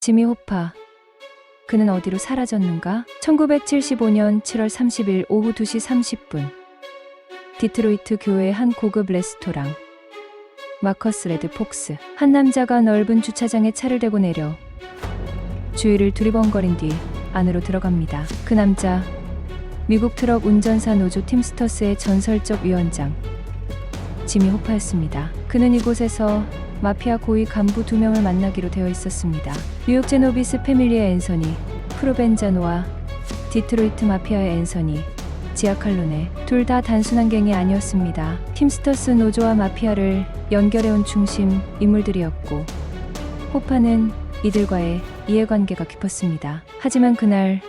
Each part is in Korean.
지미 호파. 그는 어디로 사라졌는가? 1975년 7월 30일 오후 2시 30분. 디트로이트 교외의 한 고급 레스토랑. 마커스 레드 폭스. 한 남자가 넓은 주차장에 차를 대고 내려 주위를 두리번거린 뒤 안으로 들어갑니다. 그 남자, 미국 트럭 운전사 노조 팀스터스의 전설적 위원장 지미 호파였습니다. 그는 이곳에서 마피아 고위 간부 2명을 만나기로 되어 있었습니다. 뉴욕 제노비스 패밀리의 앤서니 프로벤자노와 디트로이트 마피아의 앤서니 지아칼로네, 둘 다 단순한 갱이 아니었습니다. 팀스터스 노조와 마피아를 연결해온 중심 인물들이었고, 호파는 이들과의 이해관계가 깊었습니다. 하지만 그날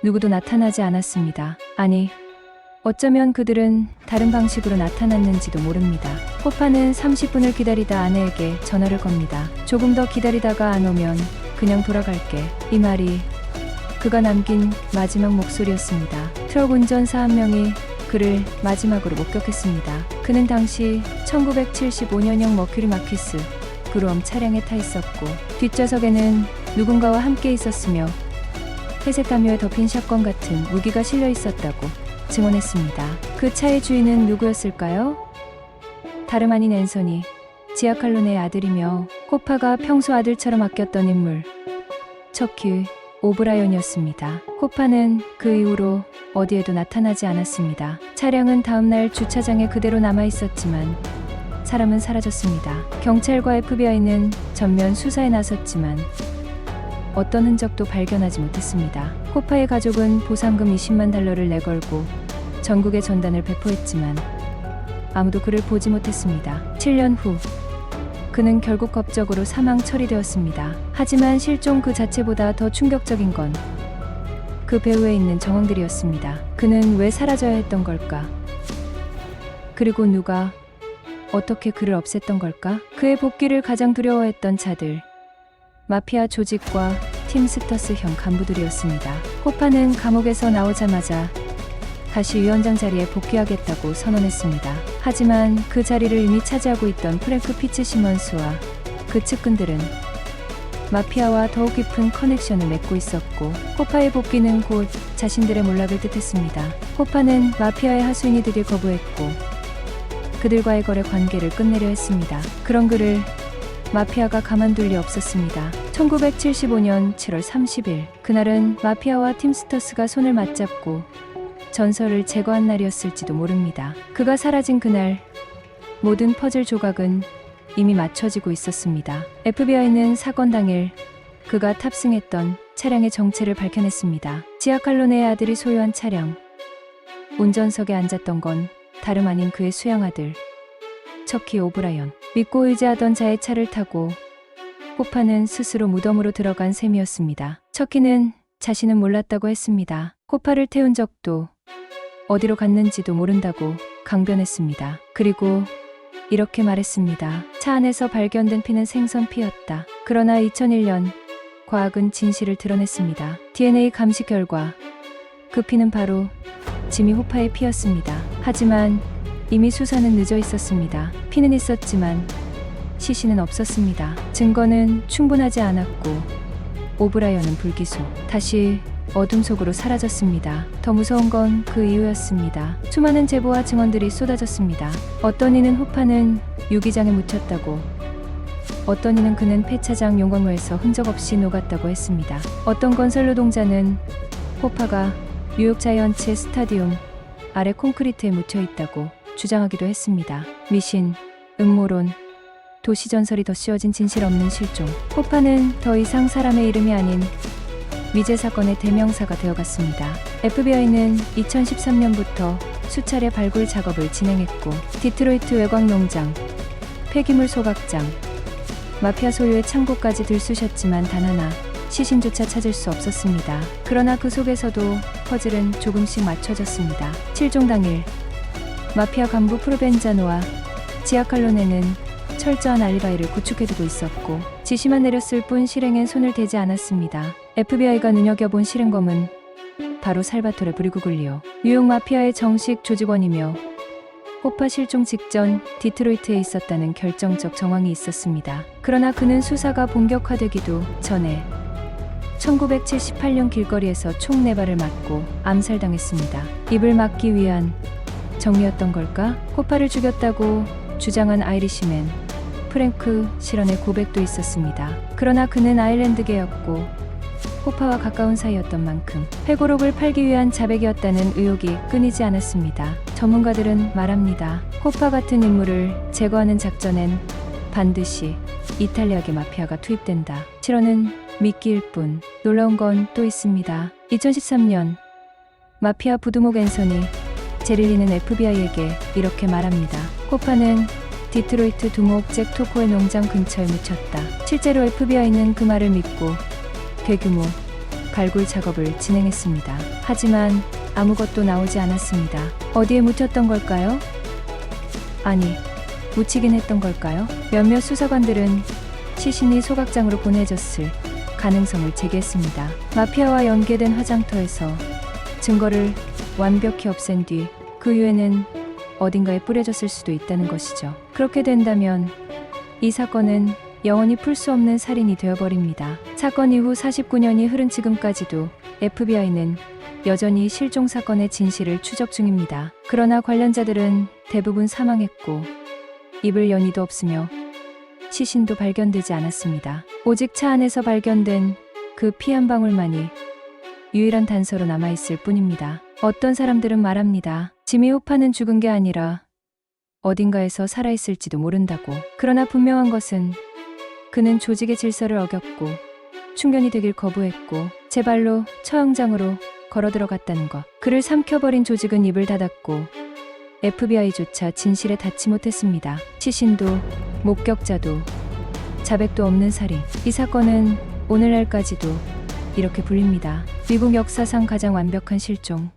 누구도 나타나지 않았습니다. 아니, 어쩌면 그들은 다른 방식으로 나타났는지도 모릅니다. 호파는 30분을 기다리다 아내에게 전화를 겁니다. 조금 더 기다리다가 안 오면 그냥 돌아갈게. 이 말이 그가 남긴 마지막 목소리였습니다. 트럭 운전사 한 명이 그를 마지막으로 목격했습니다. 그는 당시 1975년형 머큐리 마키스 그루엄 차량에 타 있었고, 뒷좌석에는 누군가와 함께 있었으며 회색 담요에 덮인 샷건 같은 무기가 실려 있었다고 증언했습니다. 그 차의 주인은 누구였을까요? 다름 아닌 앤서니 지아칼로네의 아들이며 호파가 평소 아들처럼 아꼈던 인물, 척키 오브라이언이었습니다. 호파는 그 이후로 어디에도 나타나지 않았습니다. 차량은 다음날 주차장에 그대로 남아 있었지만 사람은 사라졌습니다. 경찰과 FBI는 전면 수사에 나섰지만 어떤 흔적도 발견하지 못했습니다. 호파의 가족은 보상금 20만 달러를 내걸고 전국에 전단을 배포했지만 아무도 그를 보지 못했습니다. 7년 후 그는 결국 법적으로 사망 처리되었습니다. 하지만 실종 그 자체보다 더 충격적인 건 그 배후에 있는 정황들이었습니다. 그는 왜 사라져야 했던 걸까? 그리고 누가 어떻게 그를 없앴던 걸까? 그의 복귀를 가장 두려워했던 자들, 마피아 조직과 팀스터스형 간부들이었습니다. 호파는 감옥에서 나오자마자 다시 위원장 자리에 복귀하겠다고 선언했습니다. 하지만 그 자리를 이미 차지하고 있던 프랭크 피츠 시먼스와 그 측근들은 마피아와 더욱 깊은 커넥션을 맺고 있었고, 호파의 복귀는 곧 자신들의 몰락을 뜻했습니다. 호파는 마피아의 하수인이 되길 거부했고 그들과의 거래 관계를 끝내려 했습니다. 그런 그를 마피아가 가만둘 리 없었습니다. 1975년 7월 30일, 그날은 마피아와 팀스터스가 손을 맞잡고 전설을 제거한 날이었을지도 모릅니다. 그가 사라진 그날, 모든 퍼즐 조각은 이미 맞춰지고 있었습니다. FBI는 사건 당일 그가 탑승했던 차량의 정체를 밝혀냈습니다. 지아칼로네의 아들이 소유한 차량. 운전석에 앉았던 건 다름 아닌 그의 수양 아들, 척키 오브라이언. 믿고 의지하던 자의 차를 타고 호파는 스스로 무덤으로 들어간 셈이었습니다. 척키는 자신은 몰랐다고 했습니다. 호파를 태운 적도 어디로 갔는지도 모른다고 강변했습니다. 그리고 이렇게 말했습니다. 차 안에서 발견된 피는 생선 피였다. 그러나 2001년 과학은 진실을 드러냈습니다. DNA 감시 결과 그 피는 바로 지미 호파의 피였습니다. 하지만 이미 수사는 늦어 있었습니다. 피는 있었지만 시신은 없었습니다. 증거는 충분하지 않았고 오브라이언은 불기소. 다시 어둠 속으로 사라졌습니다. 더 무서운 건 그 이유였습니다. 수많은 제보와 증언들이 쏟아졌습니다. 어떤 이는 호파는 유기장에 묻혔다고, 어떤 이는 그는 폐차장 용광로에서 흔적 없이 녹았다고 했습니다. 어떤 건설 노동자는 호파가 뉴욕 자이언츠의 스타디움 아래 콘크리트에 묻혀 있다고 주장하기도 했습니다. 미신, 음모론, 도시전설이 덧씌워진 진실 없는 실종. 호파는 더 이상 사람의 이름이 아닌 미제 사건의 대명사가 되어갔습니다. FBI는 2013년부터 수차례 발굴 작업을 진행했고, 디트로이트 외곽 농장, 폐기물 소각장, 마피아 소유의 창고까지 들쑤셨지만 단 하나 시신조차 찾을 수 없었습니다. 그러나 그 속에서도 퍼즐은 조금씩 맞춰졌습니다. 실종 당일 마피아 간부 프로벤자노와 지아칼로네는 철저한 알리바이를 구축해두고 있었고, 지시만 내렸을 뿐 실행엔 손을 대지 않았습니다. FBI가 눈여겨본 실행범은 바로 살바토레 브리구글리오, 뉴욕 마피아의 정식 조직원이며 호파 실종 직전 디트로이트에 있었다는 결정적 정황이 있었습니다. 그러나 그는 수사가 본격화되기도 전에 1978년 길거리에서 총 4발을 맞고 암살당했습니다. 입을 막기 위한 정리였던 걸까? 호파를 죽였다고 주장한 아이리시맨 프랭크 시런의 고백도 있었습니다. 그러나 그는 아일랜드계였고 호파와 가까운 사이였던 만큼 회고록을 팔기 위한 자백이었다는 의혹이 끊이지 않았습니다. 전문가들은 말합니다. 호파 같은 인물을 제거하는 작전엔 반드시 이탈리아계 마피아가 투입된다. 실언은 미끼일 뿐 놀라운 건 또 있습니다. 2013년 마피아 부두목 앤서니 제릴리는 FBI에게 이렇게 말합니다. 호파는 디트로이트 두목 잭 토코의 농장 근처에 묻혔다. 실제로 FBI는 그 말을 믿고 대규모 발굴 작업을 진행했습니다. 하지만 아무것도 나오지 않았습니다. 어디에 묻혔던 걸까요? 아니, 묻히긴 했던 걸까요? 몇몇 수사관들은 시신이 소각장으로 보내졌을 가능성을 제기했습니다. 마피아와 연계된 화장터에서 증거를 완벽히 없앤 뒤 그 유해는 어딘가에 뿌려졌을 수도 있다는 것이죠. 그렇게 된다면 이 사건은 영원히 풀 수 없는 살인이 되어버립니다. 사건 이후 49년이 흐른 지금까지도 FBI는 여전히 실종 사건의 진실을 추적 중입니다. 그러나 관련자들은 대부분 사망했고 입을 연이도 없으며 시신도 발견되지 않았습니다. 오직 차 안에서 발견된 그 피 한 방울만이 유일한 단서로 남아있을 뿐입니다. 어떤 사람들은 말합니다. 지미 호파는 죽은 게 아니라 어딘가에서 살아있을지도 모른다고. 그러나 분명한 것은 그는 조직의 질서를 어겼고 충견이 되길 거부했고 제 발로 처형장으로 걸어 들어갔다는 것. 그를 삼켜버린 조직은 입을 닫았고 FBI조차 진실에 닿지 못했습니다. 시신도 목격자도 자백도 없는 살인. 이 사건은 오늘날까지도 이렇게 불립니다. 미국 역사상 가장 완벽한 실종.